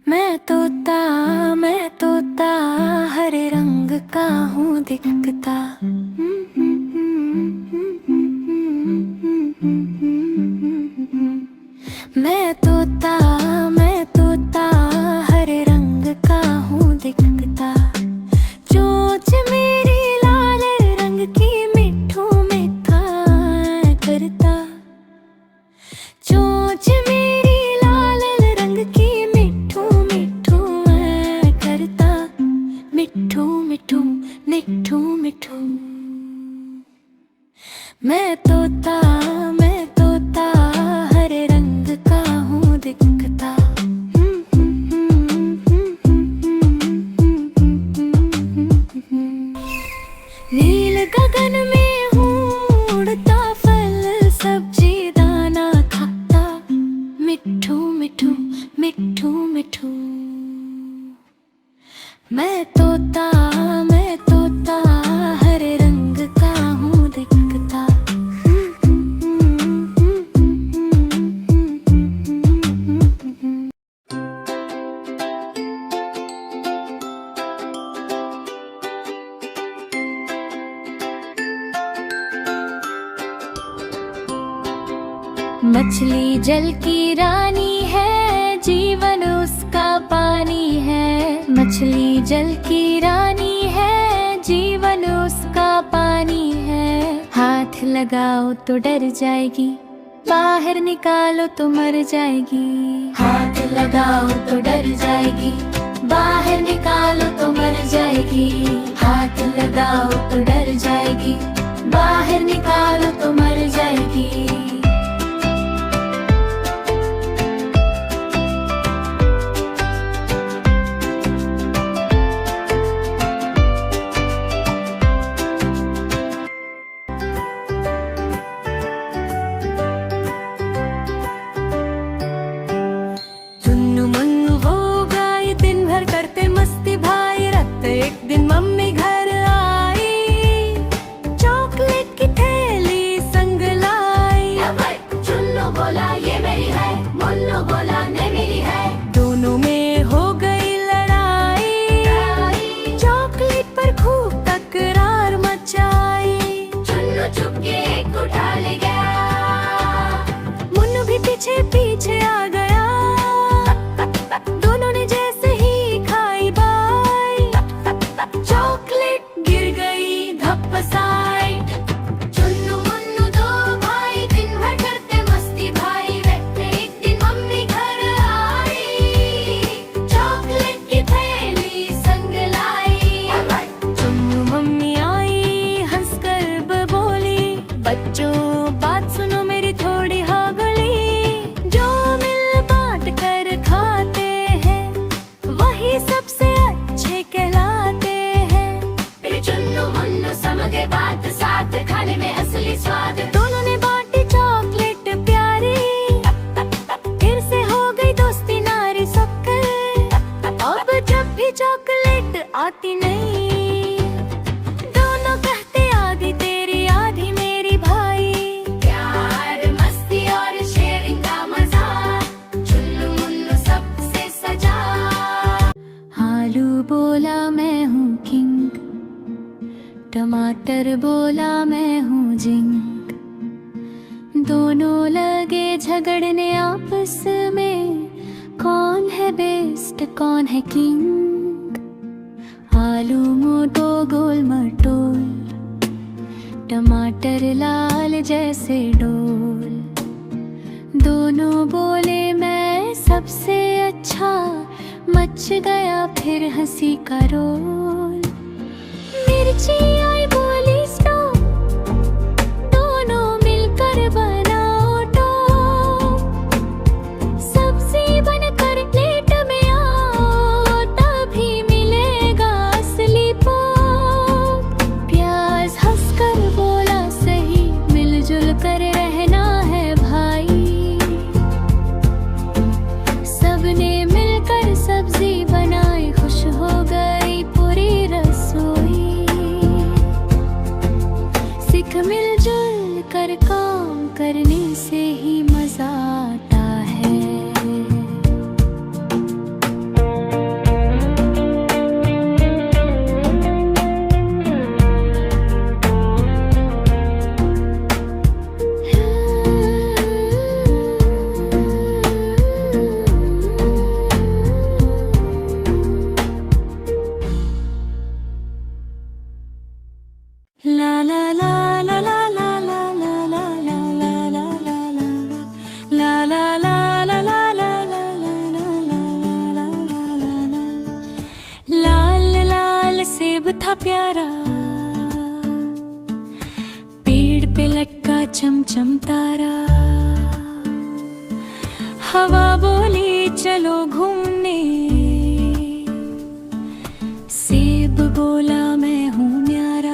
मैं तोता हरे रंग का हूँ दिखता। मैं तोता हरे रंग का हूँ दिखता। चोंच मेरी लाल रंग की मिठू मिठा करता। चोंच मेरी लाल रंग की मिठू मिठू करता। मिठू मिठू मिठू मिठू। मैं तोता हरे रंग का हूँ दिखता। नील गगन में हूँ उड़ता, फल सब्जी दाना खाता। मिठू मिठू मिठू मिठू। मैं तोता हरे रंग का हूँ दिखता। मछली जल की रानी है, जीवन उसका पानी है। मछली जल की रानी है, जीवन उसका पानी है। हाथ लगाओ तो डर जाएगी, बाहर निकालो तो मर जाएगी। हाथ लगाओ तो डर जाएगी, बाहर निकालो तो मर जाएगी। हाथ लगाओ तो डर जाएगी, बाहर निकालो तो मर जाएगी। एक दिन मम्मी घर आई, चॉकलेट की थैली संग लाई। चुन्नू बोला ये मेरी है, मुन्नू बोला नहीं मेरी है। दोनों में हो गई लड़ाई, चॉकलेट पर खूब तकरार मचाई। चुन्नू चुपके एक उठा ले गया, मुन्नू भी पीछे पीछे आ गया। दोनों ने जैसे ही खाई बाई, चॉकलेट गिर गई धप साइड। चुन्नू मुन्नू दो भाई दिन भर करते मस्ती भाई। एक दिन मम्मी घर आई, चॉकलेट की थैली संग लाई। चुन्नू मम्मी आई हंसकर बोली, बच्चों बात सुनो मेरी थोड़ी हाँ गली। जो मिल बांट कर खाते हैं, वही सबसे अच्छे कहलाते हैं। फिर चुन्नू मुन्नू समझ गए बात, साथ खाने में असली स्वाद। दोनों ने बांटी चॉकलेट प्यारी, फिर से हो गई दोस्ती नारी शक्कर। अब जब भी चॉकलेट आती नहीं, दोनों कहते आधी तेरी आधी मेरी भाई। प्यार मस्ती और शेयरिंग का मजा, चुन्नू मुन्नू सबसे सजा। आलू बोला मैं हूँ किंग, टमाटर बोला मैं हूँ जिंक। दोनों लगे झगड़ने आपस में, कौन है बेस्ट कौन है किंग। आलू मोटो गोल मटोल, टमाटर लाल जैसे डोल। दोनों बोले मैं सबसे अच्छा, मच गया फिर हंसी का रोल। मिर्ची आई बोली स्टॉप, दोनों मिलकर बनाओ टॉप। सब्जी बनकर प्लेट में आओ, तभी मिलेगा असली पॉप। प्याज हंसकर बोला सही, मिलजुल कर रहना है भाई। सबने मिलकर सब्जी बनाई, खुश हो गई पूरी रसोई। सीख मिलजुल कर काम करने से ही मजा आता है। ला ला ला ला ला ला ला ला ला ला ला ला ला ला ला ला ला ला ला। लाल लाल सेब था प्यारा, पेड़ पे लटका चमचम तारा। हवा बोली चलो घूमने, सेब बोला मैं हूँ न्यारा।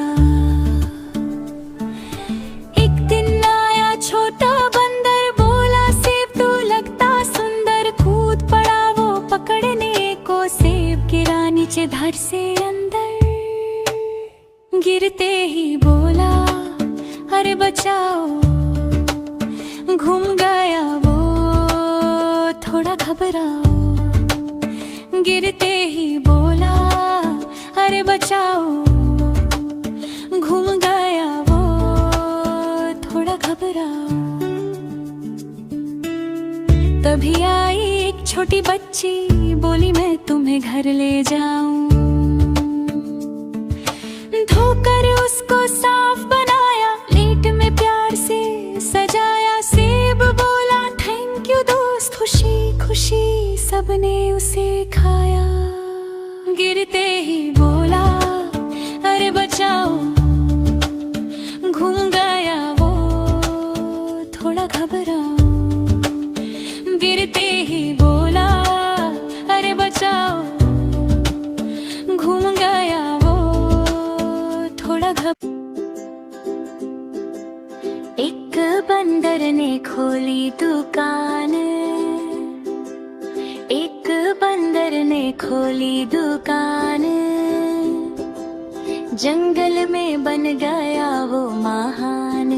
छोटा बंदर बोला सेब तो लगता सुंदर, कूद पड़ा वो पकड़ने को, सेब गिरा नीचे धड़ से अंदर। गिरते ही बोला अरे बचाओ, घूम गया वो थोड़ा घबराओ। गिरते ही बोला अरे बचाओ, घूम गया वो थोड़ा घबराओ। तभी आई एक छोटी बच्ची, बोली मैं तुम्हें घर ले जाऊं। धोकर उसको साफ बनाया, प्लेट में प्यार से सजाया। सेब बोला थैंक यू दोस्त, खुशी खुशी सबने उसे खाया। गिरते ही बोला अरे बचाओ, घूम गया वो थोड़ा घबराओ। गिरते ही बोला अरे बचाओ, घूम गया वो थोड़ा एक बंदर ने खोली दुकान, एक बंदर ने खोली दुकान। जंगल में बन गया वो महान,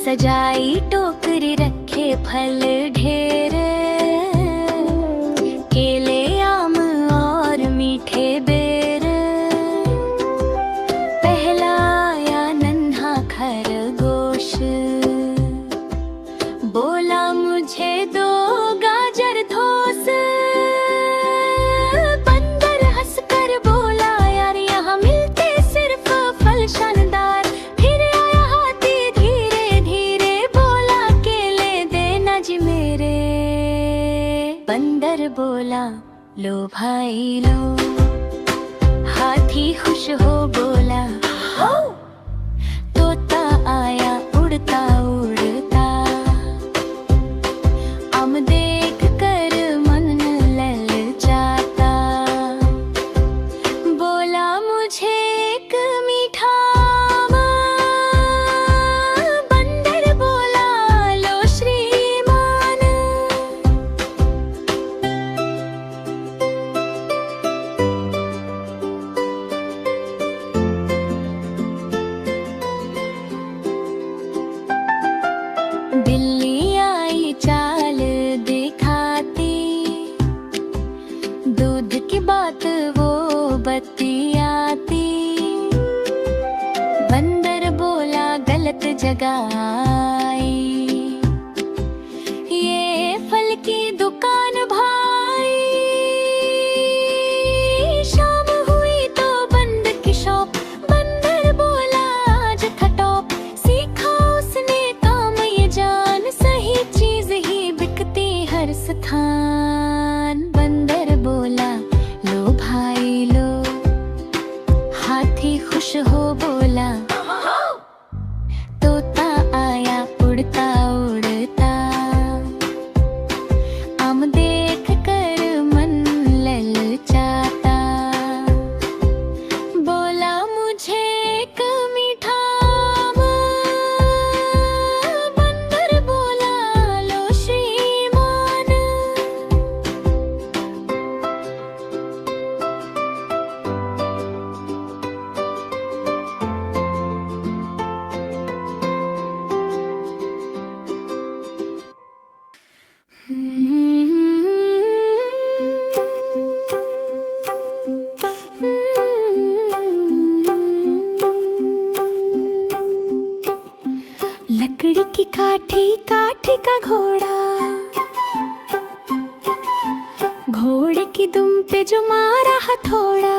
सजाई टोकरी रखे फल ढेर। केले आम और मीठे बेर, पहला आया नन्हा खरगोश, बोला मुझे दो गाजर ठोस। बंदर हंसकर बोला यार यहाँ मिलते सिर्फ फल शानदार। फिर आया हाथी धीरे धीरे बोला केले देना जी मेरे। बंदर बोला लो भाई लो, हाथी खुश हो बोला हो। तोता आया उड़ता उड़ता, आम देख कर मन ललचाता। बोला मुझे एक मीठा आम। बंदर बोला लो श्रीमान। बिल्ली आई चाल दिखाती, दूध की बात वो बतियाती। बंदर बोला गलत जगह आई, ये फल की दुकान भाई। शाम हुई तो बंद की शॉप, बंदर बोला आज था टॉप। सीखा उसने काम ये जान, सही चीज ही बिकती हर स्थान। बंदर बोला लो भाई लो, हाथी खुश हो बोला। तोता आया उड़ता उड़ता, आम देख कर मन ललचाता। बोला मुझे एक मीठा आम। बंदर बोला लो श्रीमान। लकड़ी की काठी काठी का घोड़ा, घोड़े की दुम पे जो मारा हथौड़ा।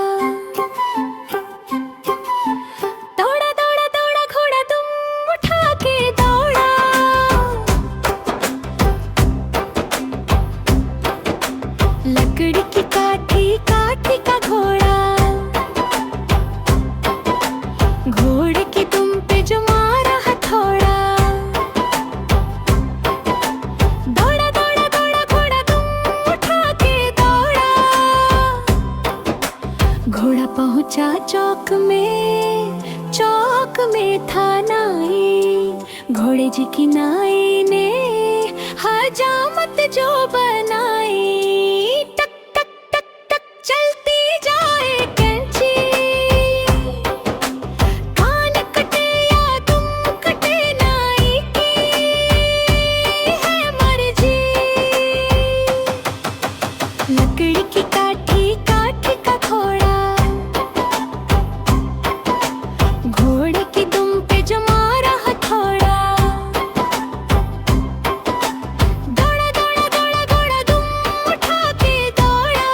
दौड़ा दौड़ा दौड़ा घोड़ा दुम उठा के दौड़ा। लकड़ी की काठी काठी का घोड़ा, घोड़े की दुम पे जो मारा हथौड़ा। दौड़ा दौड़ा दौड़ा घोड़ा दुम उठा के दौड़ा। घोड़ा पहुंचा चौक में था नाई। घोड़े जी की नाई ने हजामत जो बनाई। टक टक टक टक चलती जाए कैंची। कान कटे या तुम कटे नाई की है मर्जी। लकड़ी की काठी काठी का घोड़ा, घोड़े की दुम पे जो मारा हथौड़ा। दौड़ा दौड़ा दौड़ा घोड़ा दुम उठा के दौड़ा।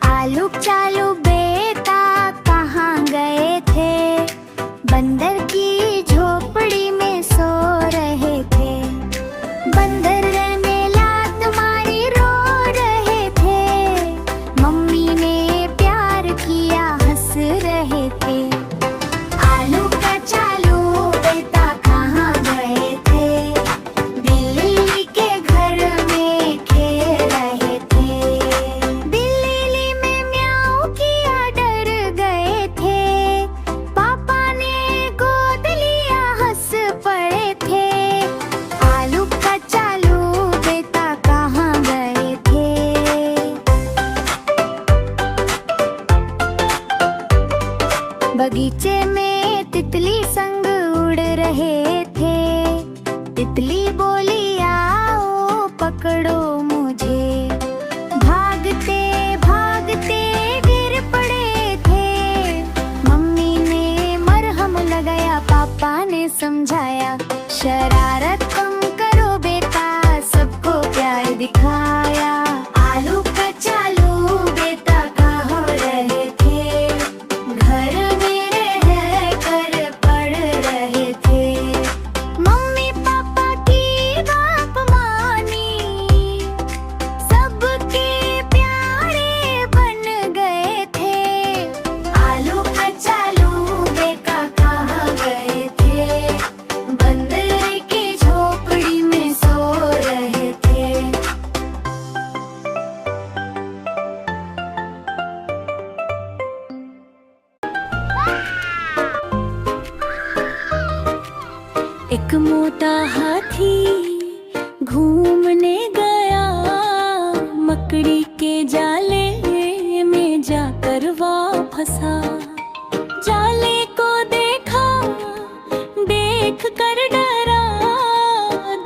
आलू चालू बेटा कहाँ गए थे? बंदर की झोपड़ी में सो रहे थे। बंदर ने लात मारी रो रहे थे। मम्मी ने प्यार किया हंस रहे थे। आलू का चालू बेटा कहाँ गए थे? बिल्ली के घर में खेल रहे थे। बिल्ली में म्याऊं किया डर गए थे। पापा ने गोद लिया हंस पड़े थे। आलू का चालू बेटा कहाँ गए थे? बगीचे में तितली संग उड़ रहे थे। तितली बोली आओ पकड़ो मुझे। भागते भागते गिर पड़े थे। मम्मी ने मरहम लगाया, पापा ने समझाया। शरारत कम करो बेटा, सबको प्यार दिखाया। आलू का चालू बेटा कहाँ रहे थे? घर में रह कर पढ़ रहे थे। मम्मी पापा की बात मानी, सबके प्यारे बन गए थे। आलू का चालू बेटा कहाँ गए थे? बंदर की झोपड़ी में सो रहे थे। एक मोटा हाथी घूमने गया। मकड़ी के जाले में जाकर वह फंसा। जाले को देखा, देख कर डरा।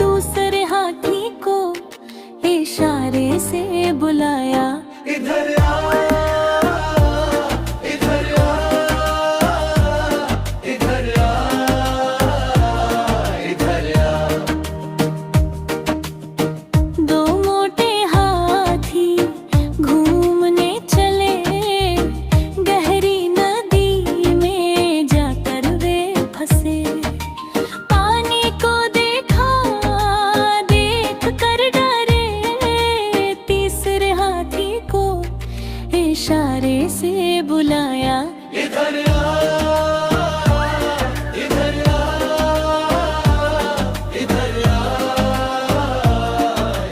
दूसरे हाथी को इशारे से बुलाया। इधर आ, इधर आ, इधर आ, इधर आ। दो मोटे हाथी घूमने चले। गहरी नदी में जाकर वे फंसे। पानी को देखा, देख कर डरे। तीसरे हाथी को इशारे से बुलाया। इधर आ, इधर आ, इधर आ,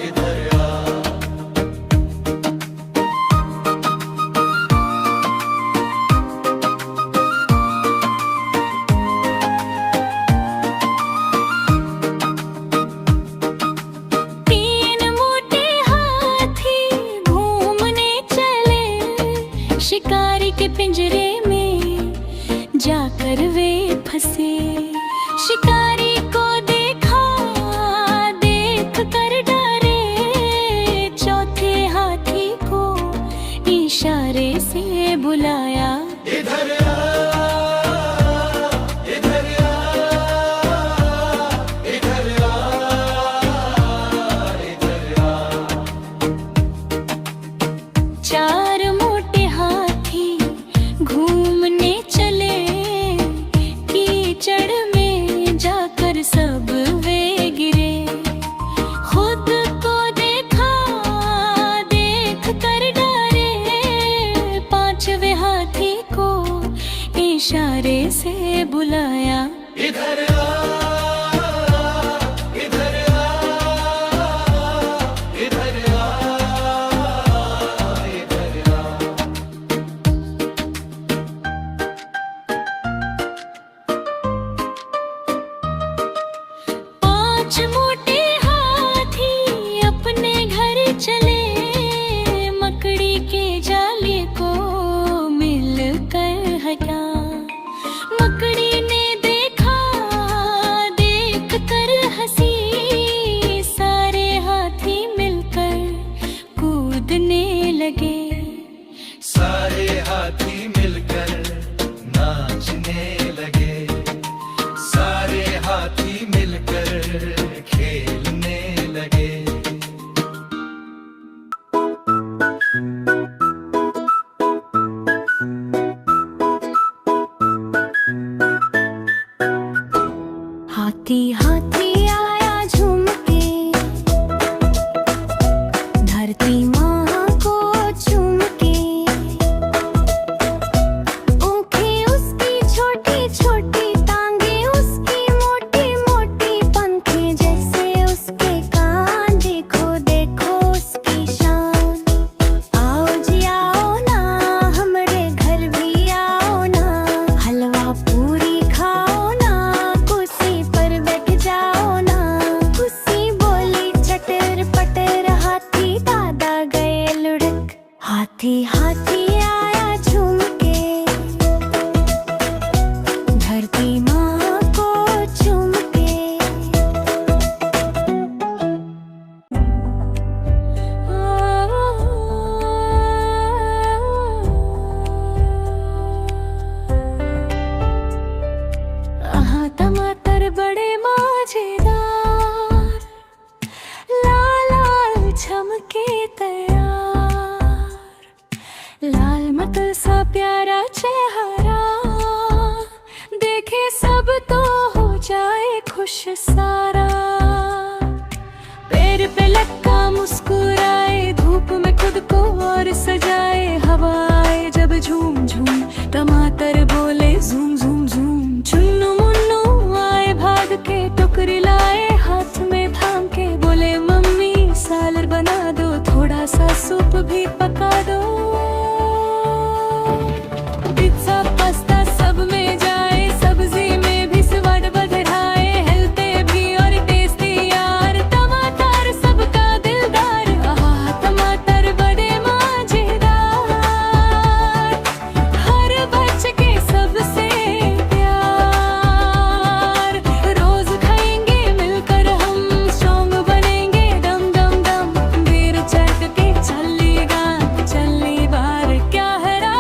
इधर आ। तीन मोटे हाथी घूमने चले। शिकारी के पिंजरे में जाकर वे फंसे। शिकारी को देखा, देख कर डरे, चौथे हाथी को इशारे से बुलाया। इधर आ, इधर आ, इधर आ, इधर आ। चार मोटे हाथी घूमने चले, कीचड़ में जाकर सब वे गिरे। खुद को देखा, देख कर डरे, पांचवे हाथी को इशारे से बुलाया। इधर आ, इधर आ, इधर आ, इधर आ। पांच मोटे हाथी अपने घर चले, मकड़ी के जाले को मिलकर हटा। मकड़ी ने देखा, देख कर हंसी, सारे हाथी मिलकर कूदने लगे। सारे हाथी मिलकर नाचने लगे, सारे हाथी मिलकर खेलने लगे। हाथी हाथी आया झूम के, धरती माँ को चूम के। आँखें उसकी छोटी छोटी, टांगे उसकी मोटी मोटी, पंखे जैसे उसके कान, देखो देखो उसकी शान। आओ जी आओ ना, हमरे घर भी आओ ना, हलवा पूरी खाओ ना, कुर्सी पर बैठ जाओ ना। कुर्सी बोली चटर पटर, हाथी दादा गए लुढ़क। हाथी हाथी आया झूम के, धरती माँ को चूम के। टमाटर बड़े मजेदार, लाल लाल चमके तैयार। लाल मतल सा प्यारा चेहरा, देखे सब तो हो जाए खुश सारा। पैर पे लटका मुस्कुराए, धूप में खुद को और सजाए। हवाएं जब झूम झूम, टमाटर बोले झूम झूम झूम। चुन्नू मुन्नू आए भाग के, टोकरी लाए हाथ में थाम के। बोले मम्मी सालर बना दो, थोड़ा सा सूप भी पका दो। पिज्जा पास्ता सब में जाए, सब्जी में भी स्वाद बढ़ाए। हेल्दी भी और टेस्टी यार, टमाटर सबका दिलदार। आहा टमाटर बड़े मजेदार, हर बच्चे के सबसे प्यार। रोज खाएंगे मिलकर हम, स्ट्रॉन्ग बनेंगे दम दम दम। वीर चढ़ के चलेगा, चलनी बार क्या हरा।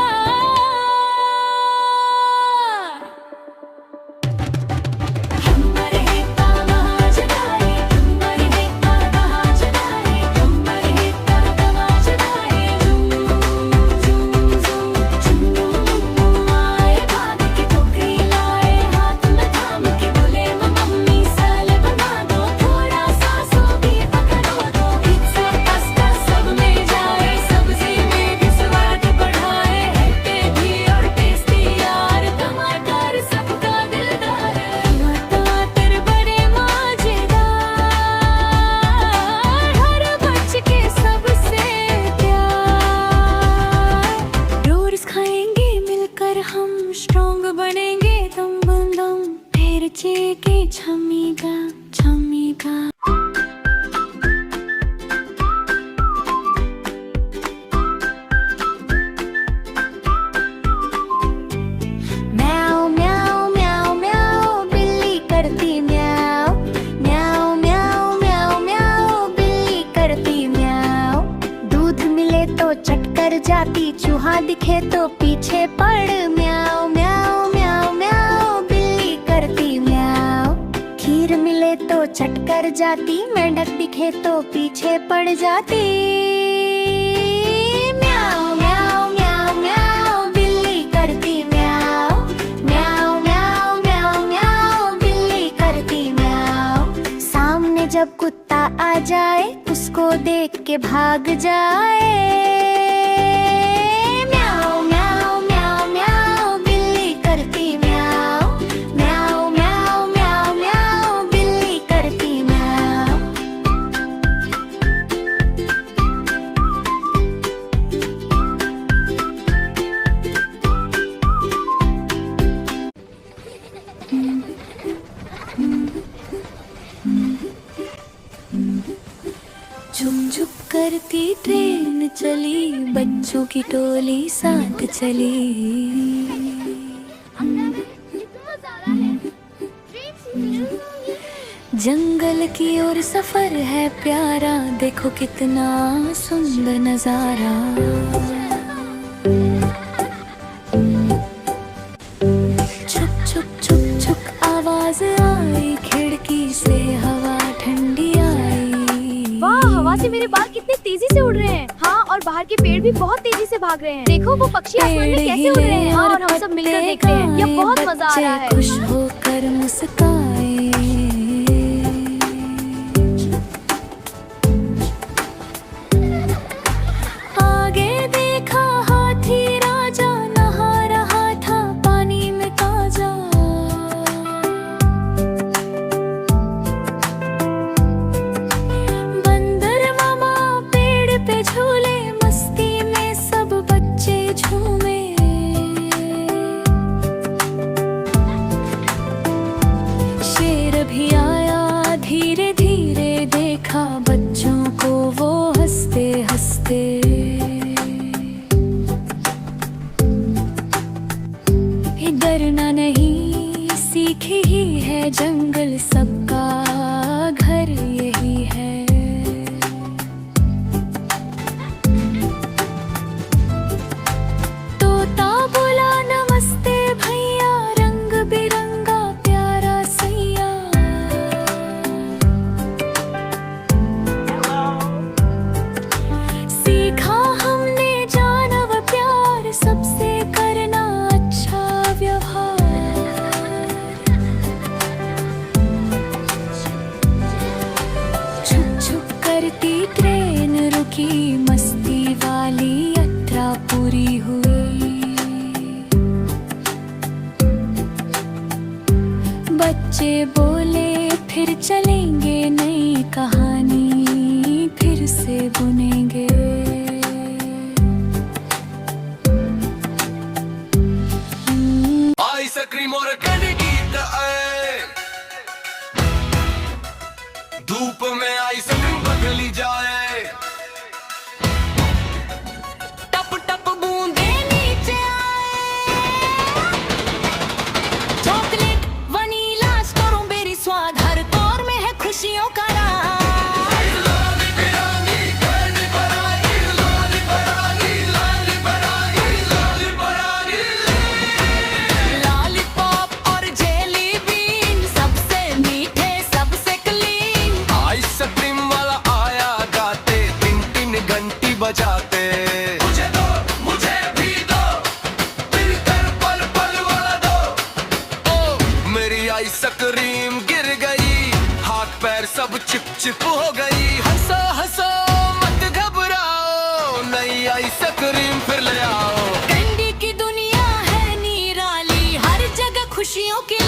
हमर हेता महाजनाए, हमर हेता महाजनाए, हमर हेता महाजनाए। झूम झूम झूम, चुन्नू मुन्नू आए भाग के, टोकरी लाए हाथ में थाम के। बोले मम्मी सालर बना दो, थोड़ा सा सूप भी पका दो। पिज्जा पास्ता सब में जाए, सब्जी में भी स्वाद बढ़ाए। हेल्दी भी और टेस्टी यार, टमाटर सबका दिलदार। टमाटर बड़े मजेदार, हर बच्चे के सबसे प्यार। रोज खाएंगे मिलकर हम, स्ट्रॉन्ग बनेंगे दम बम दम। फिर चेके छमीगा छमीगा। म्याऊ चूहा दिखे तो पीछे पड़, म्याऊ म्याऊ म्याऊ म्याऊ बिल्ली करती म्याऊ। खीर मिले तो चट कर जाती, मेंढक दिखे तो पीछे पड़ जाती, म्याऊ म्याऊ म्याऊ म्याऊ बिल्ली करती म्याऊ। म्याऊ म्याऊ म्याऊ म्याऊ बिल्ली करती म्याऊ। सामने जब कुत्ता आ जाए, उसको देख के भाग जाए, म्याऊ म्याऊ म्याऊ म्याऊ बिल्ली करती म्याऊ। म्याऊ म्याऊ म्याऊ म्याऊ बिल्ली करती म्याऊ। झुक झुक करती ट्रेन चली, बच्चों की टोली साथ चली। जंगल की ओर सफर है प्यारा, देखो कितना सुंदर नजारा। छुक छुक छुक छुक आवाज आई, खिड़की से हवा ठंडी आई। वाह, हवा से मेरे बाल कितने तेजी से उड़ रहे हैं। हाँ, और बाहर के पेड़ भी बहुत तेजी से भाग रहे हैं। देखो वो पक्षी आसमान में कैसे उड़ रहे हैं। हाँ, और हम सब मिलकर देख रहे हैं। यह बहुत मजा आ रहा है। खुश होकर मुस्काए, आगे देखा हाथी राजा, नहा रहा था पानी में ताजा। बंदर मामा पेड़ पे झूले, मस्ती में सब बच्चे झूमे। शेर भी आया धीरे धीरे, देखा बच्चों को वो हंसते हंसते। डरना नहीं सीखी ही है, जंगल सबका घर यही है। तोता बोला नमस्ते भैया, रंग बिरंगा प्यारा सैया। सीखा हमने जानवर प्यार, सबसे करना अच्छा व्यवहार। छुक छुक करती ट्रेन रुकी, मस्ती वाली यात्रा पूरी हुई। बच्चे बोले फिर चलेंगे, नई कहानी फिर से बुनेंगे। आइसक्रीम और कैंडी गीत आए, धूप में आइसक्रीम बदली जाए। टप टप बूंदे नीचे आए, चॉकलेट वनीला स्ट्रॉबेरी स्वाद, हर दौर में है खुशियों का राज। लॉलीपॉप और जेली बीन, सबसे मीठे सबसे क्लीन। आइसक्रीम वाला आया गाते, टिन टिन घंटी बजाते। मुझे दो, मुझे भी दो, मिलकर पल पल वाला दो। ओ मेरी आइसक्रीम गिर गई, हाथ पैर सब चिप चिप हो गई। हंसो हंसो मत घबराओ, नई आइसक्रीम फिर ले आओ। कैंडी की दुनिया है निराली, हर जगह खुशियों की